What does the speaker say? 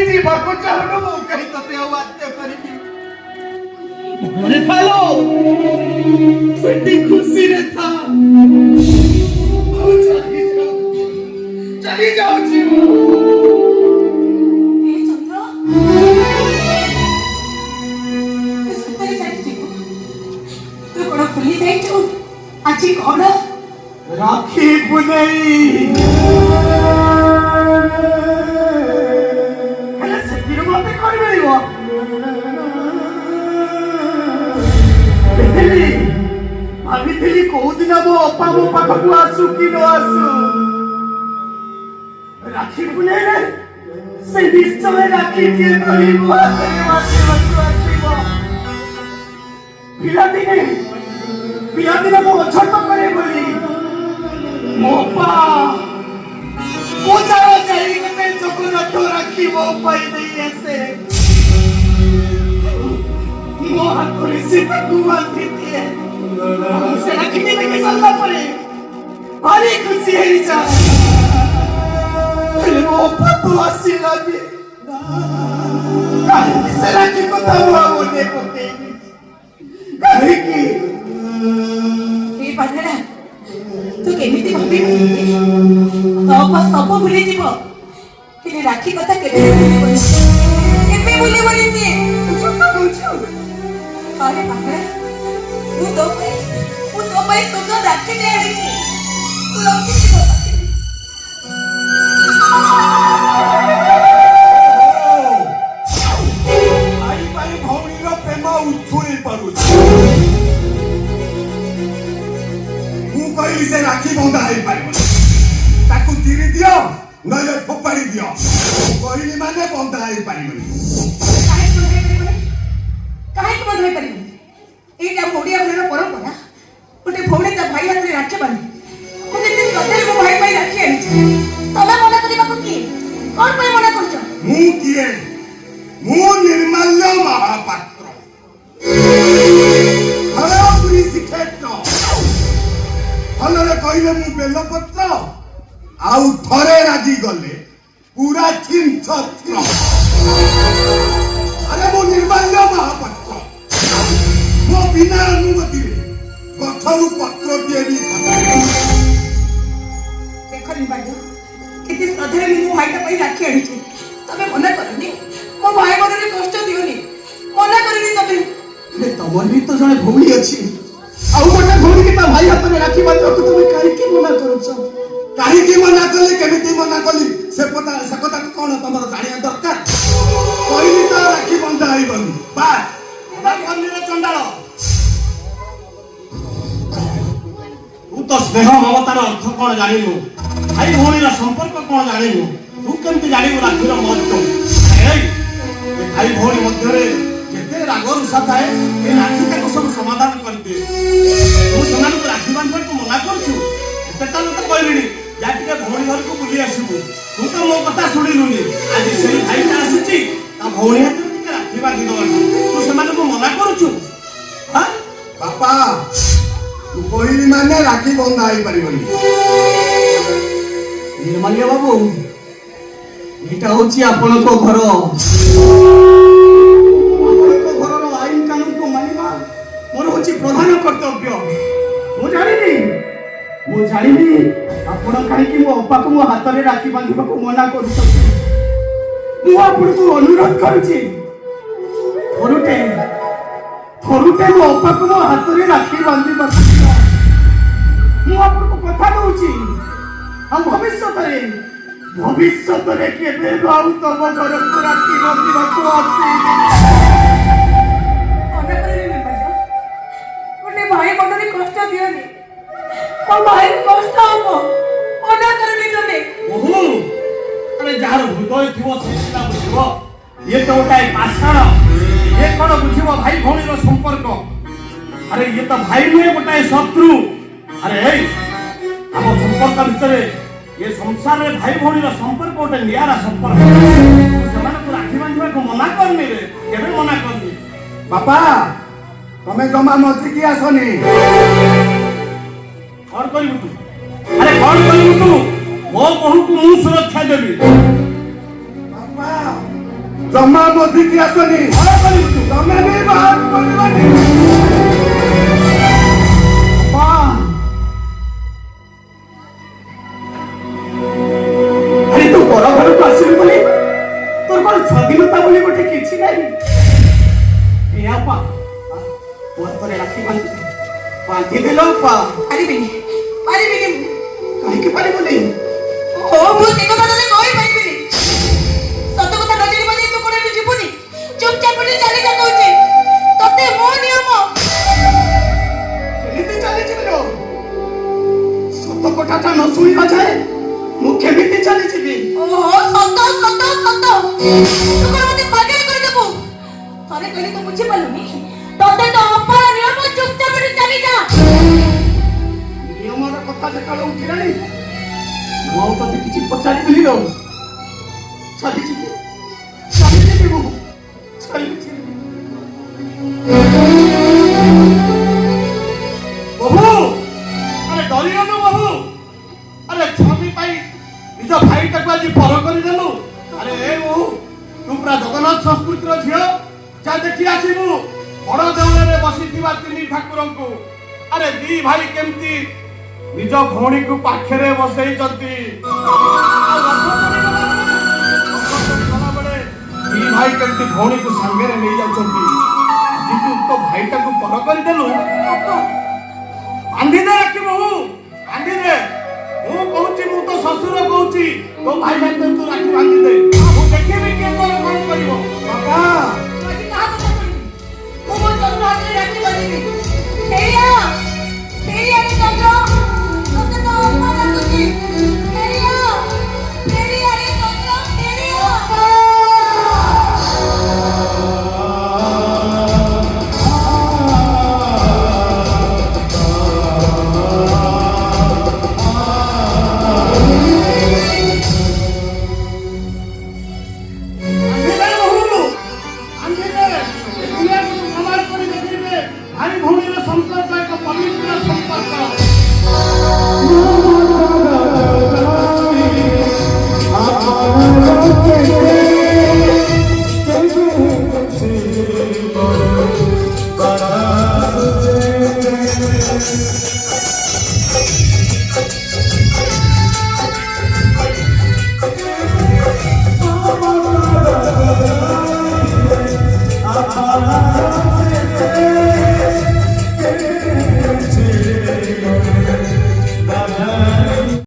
ଯିବାକୁ ଚାହୁଁନୁ ମୁଁ କାହିଁ ତତେ ଆଉ ବାଧ୍ୟ କରିବି। ମନରେ ଥାଲୋ ତୁଇ ଖୁସିରେ ଥା। ଚାଲି ଯାଉଛି ଆଜି କଣ ରାକ୍ଷୀ ପୁନେଇ। ହେଲେ ସେଥିରୁ ମତେ କଣ ମିଳିବ? ଭାବିଥିଲି କୋଉଦିନ ମୋ ଅପା ମୋ ପାଖକୁ ଆସୁ କି ନ ଆସୁ। ରାକ୍ଷୀ ପୁନେଇରେ ସେ ନିଶ୍ଚୟ ରାକ୍ଷୀଟିଏ ଧରି ମୋ ହାତରେ ବାନ୍ଧିବାକୁ ଆସିବ। ପିଲାଦିନେ ମୁଁ ଅଛଟ କରେ ବୋଲି ମୋ ଅପା ପୂଜାର ଯାଇ କେତେ ଜଗନ୍ନାଥ ରାକ୍ଷୀ ମୋ ପାଇଁ ଦେଇ ଆସେ। ମୋ ହାତରେ ସେ ତାକୁ ବାନ୍ଧି ଦିଏ। ସେ ରାକ୍ଷୀଟି ଦେଖି ସାରିଲା ପରେ ଭାରି ଖୁସି ହେଇଯାଏ। ହେଲେ ମୋ ଅପା ତ ଆସିଲାନି। କାହିଁକି ସେ ରାକ୍ଷୀ କଥା ମୁଁ ଆଉ ମନେ ପକେଇନି? କାହିଁକି? ତୁ କେମିତି ଭାବିବୁ? ସବୁ ଭୁଲିଯିବ କିନ୍ତୁ ରାକ୍ଷୀ କଥା କେବେ ଭୁଲିବନି। କେବେ ଭୁଲିବନି ସିଏ। ସତ କହୁଛୁ? ଆରେ ପାଗଳା, ମୁଁ ତୋ ପାଇଁ ସୁନ୍ଦର ରାକ୍ଷୀଟେ ଆଣିଛି। ତୁ ରଖିଛି ମୋ ପାଖରେ। ଭାଇ ପାଇଁ ଭଉଣୀର ପ୍ରେମ ଉଛୁଳି ପଡୁଛି। ମୁଁ କହିଲି ସେ ରାକ୍ଷୀ ବନ୍ଧା ହେଇପାରିବନି। ତାକୁ ଚିରି ଦିଅ ନହେଲେ ଫୋପାଡ଼ି ଦିଅ। କହିଲି ମାନେ ବନ୍ଧା ହେଇପାରିବନି। କାହିଁକି ବନ୍ଧା ହେଇପାରିବନି? ଏଇଟା ଆମ ଓଡ଼ିଆ ଘରର ପରମ୍ପରା। ଗୋଟେ ଭଉଣୀ ତା ଭାଇ ହାତରେ ରାକ୍ଷୀ ବାନ୍ଧେ। ମୁଁ ଯେତେ ଶ୍ରଦ୍ଧାରେ ମୋ ଭାଇ ପାଇଁ ରାକ୍ଷୀ ଆଣିଛି, ତମେ ମନା କରିବାକୁ କିଏ? କଣ ପାଇଁ ମନା କରୁଛ? ମୁଁ କିଏ? ମୁଁ ନିର୍ମାଲ୍ୟ ମହାପାତ୍ର, ପୁରୀ ଶ୍ରୀକ୍ଷେତ୍ର। ଭଲରେ କହିଲେ ମୁଁ ବେଲପତ୍ର, ଆଉ ଥରେ ରାଗି ଗଲେ ପୁରା ଛିଞ୍ଚତ୍ର। ଆରେ ମୁଁ ନିର୍ମାଲ୍ୟ ମହାପାତ୍ର। ମୋ ବିନା ଅନୁମତିରେ ଗଛରୁ ପତ୍ରଟିଏ ବି ଦେଖ ନିର୍ମାଲ୍ୟ, କେତେ ଶ୍ରଦ୍ଧାରେ ମୁଁ ମୋ ଭାଇଟା ପାଇଁ ରାକ୍ଷୀ ଆଣିଛି। ତମେ ମନା କରନି। ମୋ ଭାଇ ମନରେ କଷ୍ଟ ଦିଅନି। ମନା କରିନି ତମେ। ତମର ବି ତ ଜଣେ ଭଉଣୀ ଅଛି। ଆଉ ଗୋଟେ ଭଉଣୀ ତା ଭାଇ ହାତରେ ରାକ୍ଷୀ ବାନ୍ଧିବାକୁ ତମେ କାହିଁକି ମନା କରୁଛ? କାହିଁକି ମନା କଲି? କେମିତି ମନା କଲି? ସେ କଥାକୁ କଣ ତମର ଜାଣିବା ଦରକାର? କହିଲି ତ ରାକ୍ଷୀ ବନ୍ଧା ହେଇଗଲି। ବାସ୍ ଚଣ୍ଡାଳ। ତୁ ତ ସ୍ନେହ ମମତାର ଅର୍ଥ କଣ ଜାଣିନୁ? ଭାଇ ଭଉଣୀର ସମ୍ପର୍କ କଣ ଜାଣିନୁ? ତୁ କେମିତି ଜାଣିବୁ ରାକ୍ଷୀର ମହତ୍ଵ? ଭାଇ ଭଉଣୀ ମଧ୍ୟରେ ଯେତେ ରାଗ ରୁଷା ଥାଏ, ଏ ରାକ୍ଷୀ ତାକୁ ସବୁ ସମାଧାନ କରିଦିଏ। ମୁଁ ସେମାନଙ୍କୁ ରାକ୍ଷୀ ବାନ୍ଧିବାକୁ ମନା କରୁଛୁ। ଏତେ ତ କହିଲିଣି ଯା ଟିକେ ଭଉଣୀ ଘରକୁ ବୁଲି ଆସିବୁ। ତୁ ତ ମୋ କଥା ଶୁଣିଲୁନି। ଆଜି ସେଇ ଭାଇଟା ଆସିଛି ତା ଭଉଣୀ ହାତରେ ଟିକେ ରାକ୍ଷୀ ବାନ୍ଧି ଦେବାକୁ। ତୁ ସେମାନଙ୍କୁ ମନା କରୁଛୁ? ବାପା, ତୁ କହିଲି ମାନେ ରାକ୍ଷୀ ବନ୍ଧା ହେଇପାରିବନି। ନିର୍ମାଲ୍ୟ ବାବୁ, ଏଇଟା ହଉଛି ଆପଣଙ୍କ ଘର। ଆପଣଙ୍କ ଘରର ଆଇନ କାନୁନକୁ ମାନିବା ମୋର ହଉଛି ପ୍ରଧାନ କର୍ତ୍ତବ୍ୟ। ମୁଁ ଜାଣିନି ଆପଣ କାହିଁକି ମୋ ଅପାକୁ ମୋ ହାତରେ ରାକ୍ଷୀ ବାନ୍ଧିବାକୁ ମନା କରୁଛନ୍ତି। ମୁଁ ଆପଣଙ୍କୁ ଅନୁରୋଧ କରୁଛି, ଥରୁଟେ ମୋ ଅପାକୁ ମୋ ହାତରେ ରାକ୍ଷୀ ବାନ୍ଧିବାକୁ। ମୁଁ ଆପଣଙ୍କୁ କଥା ଦଉଛି, ଆଉ ଭବିଷ୍ୟତରେ କେବେ ଆଉ ତମ ଘରକୁ ରାକ୍ଷୀ ବାନ୍ଧିବାକୁ ଆସିବି। ଗୋଟେ ଭାଇ ମନରେ କଷ୍ଟ ଦିଅନି। ମୋ ଭାଇ କଷ୍ଟ ହବ। ମନା କରନି ତମେ। ଯାହାର ହୃଦୟ ଥିବ ସେ ସିନା ବୁଝିବ। ଇଏ ତ ଗୋଟାଏ ପାଷାଣ। ଇଏ କଣ ବୁଝିବ ଭାଇ ଭଉଣୀର ସମ୍ପର୍କ? ଆରେ ଇଏ ତ ଭାଇ ନୁହେଁ, ଗୋଟାଏ ଶତ୍ରୁ। ଆରେ ଆମ ସମ୍ପର୍କ ଭିତରେ ଏ ସଂସାରରେ ଭାଇ ଭଉଣୀର ସମ୍ପର୍କ ଗୋଟେ ନିଆରା ସମ୍ପର୍କ। ସେମାନଙ୍କୁ ରାକ୍ଷୀ ବାନ୍ଧିବାକୁ ମନା କରିନି ରେ, କେବେ ମନା କରିନି। ବାପା, ତମେ ଜମା ମଝିକି ଆସନି। କଣ କରିବୁ ତୁ? ଆରେ କଣ କରିବୁ ତୁ? ମୋ ବୋହୂକୁ ମୁଁ ସୁରକ୍ଷା ଦେବି। ବାପା, ଜମା ମଧିକି ଆସନି। ତମେ ବି ବାହାର କରିବନି। ଆରେ ତୁ ବଡ ଘରକୁ ଆସିଲୁ ବୋଲି ତୋର କଣ ସ୍ୱାଧୀନତା ବୋଲି ଗୋଟେ କିଛି ନାହିଁ। ଏୟା ପା ମୋର ପରେ ରାକ୍ଷୀ ବାନ୍ଧିଦେଲ ପା। ପାରିବିନି ପାରିବିନି କାହିଁକି ପାରିବୁନି? ମୁଁ ସେ କଥା ତତେ କହିପାରିବିନି। ସତ କଥା ନ ଜାଣିବା ଯାଏ ତୁ କୋଉଠି ଯିବୁନି। ଚୁପଚାପ ଏଠି ଚାଲି ଯା କହୁଛି। ତତେ ମୋ ନିୟମ। କେମିତି ଚାଲିଯିବି ଲୋ? ସତ କଥାଟା ନ ଶୁଣିବା ଯାଏ ମୁଁ କେମିତି ଚାଲିଯିବି? ଓହୋ ସତ ସତ ସତ। ତୁ କଣ ମତେ ପାଗଳ କରିଦେବୁ? ଥରେ କହିଲେ ତୁ ବୁଝିପାରିଲୁନି। ତତେ ତ ଅପର ନିୟମ ଚୁପଚାପ ଏଠି ଚାଲି ଯା। ନିୟମର କଥା ଯେତେବେଳେ ଉଠିଲାଣି ମୁଁ ଆଉ ତତେ କିଛି ପଚାରିବିନି ଲୋ। ଚାଲିଯିବି ଚାଲିଯିବି ମୁଁ ଚାଲିଯିବି। ବହୁ ଆରେ ଡରିଗଲୁ ବହୁ। ଆରେ ସ୍ୱାମୀ ପାଇଁ ନିଜ ଭାଇଟାକୁ ଆଜି ପର କରିଦେଲୁ। ଆରେ ଏ ବହୁ ତୁ ପୁରା ଜଗନ୍ନାଥ ସଂସ୍କୃତିର ଝିଅ। ଯା ଦେଖି ଆସିବୁ ବଡ ଦେଉଳରେ ବସିଥିବା ତିନି ଠାକୁରଙ୍କୁ। ଆରେ ଦି ଭାଇ କେମିତି ନିଜ ଭଉଣୀକୁ ପାଖରେ ବସେଇଛନ୍ତି। ଗଲାବେଳେ ଦି ଭାଇ କେମିତି ଭଉଣୀକୁ ସାଙ୍ଗରେ ନେଇଯାଉଛନ୍ତି। ଆଜି ତୁ ତୋ ଭାଇଟାକୁ ପର କରିଦେଲୁ। ବାନ୍ଧିଦେ ରାକ୍ଷୀ ବହୁ ବାନ୍ଧିଦେ। ମୁଁ କହୁଛି ମୁଁ ତ ଶ୍ୱଶୁର କହୁଛି ତୋ ଭାଇ ହାତରେ ତୁ ରାକ୍ଷୀ ବାନ୍ଧିଦେ।